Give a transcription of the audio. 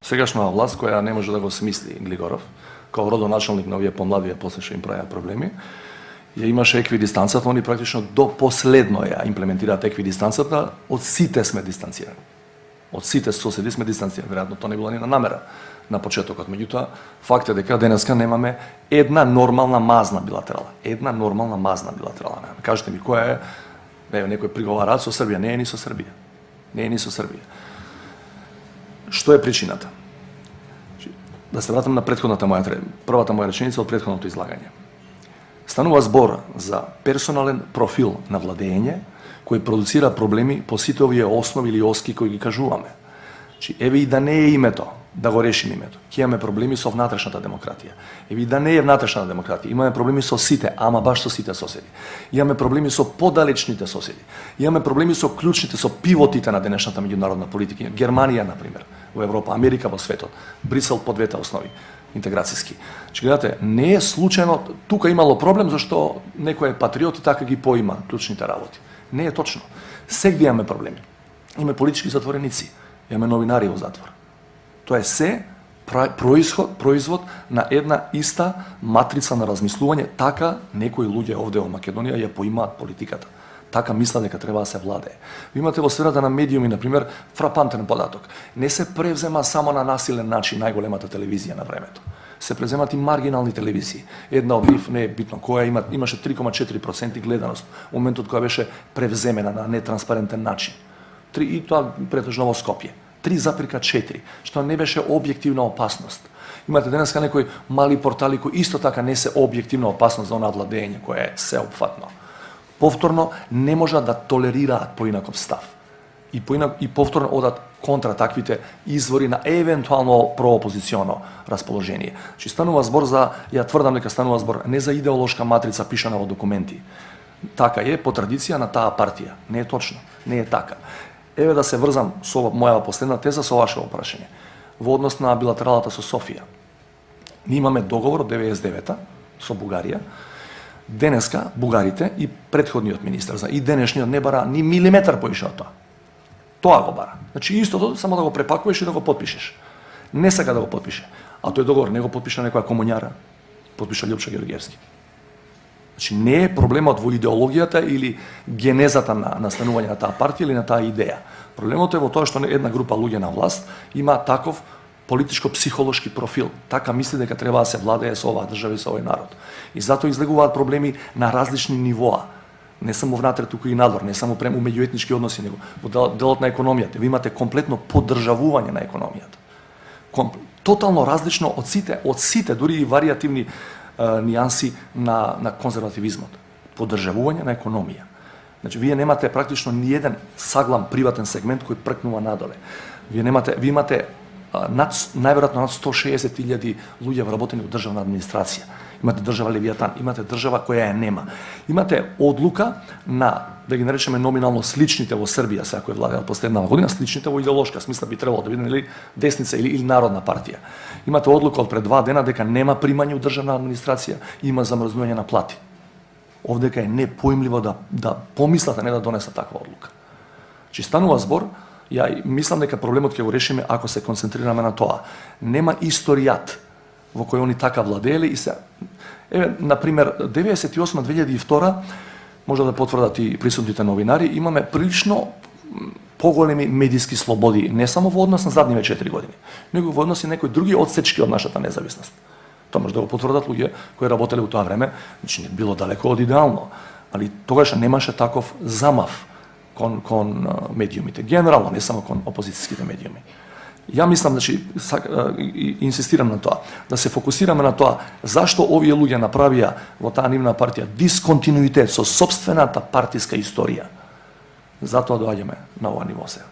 Сегашна власт која не може да го смисли Глигоров, као родоначалник на овие помлади, после што им правиа проблеми, ја имаше еквидистанцата, они практично до последно ја имплементираат еквидистанцата, од сите сме дистанцирани. Од сите соседи сме дистанцирани, веројатно тоа не било ни на намера на почетокот. Меѓутоа, факт е дека денеска немаме една нормална мазна билатерала. Една нормална мазна билатерала. Кажете ми која е, некој приговараат со Србија, не е ни со Србија. Не е ни со Србија. Што е причината? Да се вратам на првата моја реченица од претходното излагање. Станува збор за персонален профил на владење кој продуцира проблеми по сите овие основи или оски кои ги кажуваме. Еве и да не е името, да го решим името. Ќе имаме проблеми со внатрешната демократија. Еве и да не е внатрешната демократија, имаме проблеми со сите, ама баш со сите соседи. Имаме проблеми со подалечните соседи. Имаме проблеми со клучните, со пивотите на денешната меѓународна политика. Германија, например, во Европа, Америка во светот, Брисел по двете основи интеграцијски. Гледате, не е случајно, тука имало проблем зашто некој е патриот и така ги поима клучните работи. Не е точно. Сегде имаме проблеми. Имаме политички затвореници, имаме новинари во затвор. Тоа е се производ на една иста матрица на размислување, така некои луѓе овде во Македонија ја поимаат политиката. Така мисла дека треба да се владее. Ви имате во сферата на медиуми, например, фрапантен податок. Не се превзема само на насилен начин најголемата телевизија на времето. Се преземат и маргинални телевизии. Една од нив, не е битно која, имаше 3,4% гледаност во моментот кога беше превземена на нетранспарентен начин. И тоа претежно во Скопје. 3,4, што не беше објективна опасност. Имате денеска некои мали портали кои исто така не се објективна опасност за онаа владење кое е сеопфатно. Повторно не можат да толерираат поинаков став. И повторно одат контра таквите извори на евентуално проопозиционо расположение. Станува збор за, ја тврдам дека станува збор не за идеолошка матрица пишана во документи. Така е по традиција на таа партија. Не е точно, не е така. Еве да се врзам со мојава последна теза со вашето прашање. Во однос на билатералата со Софија. Ние имаме договор од 99-та со Бугарија. Денеска бугарите и претходниот министер и денешниот не бара ни милиметар поише од тоа. Тоа го бара. Значи истото само да го препакуваш и да го потпишеш. Не сака да го потпише. А тој договор не го потпиша некоја комуњара, потпиша Љупча Георгиевски. Значи не е проблемот во идеологијата или генезата на настанување на таа партија или на таа идеја. Проблемот е во тоа што една група луѓе на власт има таков политичко-психолошки профил. Така мисли дека треба да се владее со оваа држава и со овој народ. И затоа излегуваат проблеми на различни нивоа. Не само внатре, туку и надвор, не само прему меѓуетнички односи, него во делот на економијата. Ви имате комплетно поддржавување на економијата. Тотално различно од сите, дури и варијативни нијанси на конзервативизмот. Поддржавување на економија. Значи, вие немате практично ни еден саглам приватен сегмент кој пркнува надоле. Ви имате најверојатно над 160.000 луѓе вработени во државна администрација. Имате држава Левијатан, имате држава која ја нема. Имате одлука на, да ги наречеме номинално сличните во Србија, сега кој владеа последнава година, сличните во идеолошка смисла би требало да биде или десница или народна партија. Имате одлука од пред 2 дена дека нема примање у државна администрација, има замрзнување на плати. Овдека е непоимливо да помислат, а не да донесат таква одлука. Чи станува збор, ја мислам дека проблемот ќе го решиме ако се концентрираме на тоа. Нема историјат во кој они така владееле и се... Еве, например, 98-2002, може да потврдат и присутните новинари, имаме прилично поголеми медиски слободи, не само во однос на задниве 4 години, него во однос и некои други одсечки од нашата независност. Тоа може да го потврдат луѓе кои работеле во тоа време, значи не било далеко од идеално, али тогаш немаше таков замав кон медиумите, генерално, не само кон опозицијските медиуми. Ја мислам, значи, инсистирам на тоа, да се фокусираме на тоа зашто овие луѓе направија во таа нивна партија дисконтинуитет со сопствената партиска историја. Затоа доаѓаме на ова ниво сега.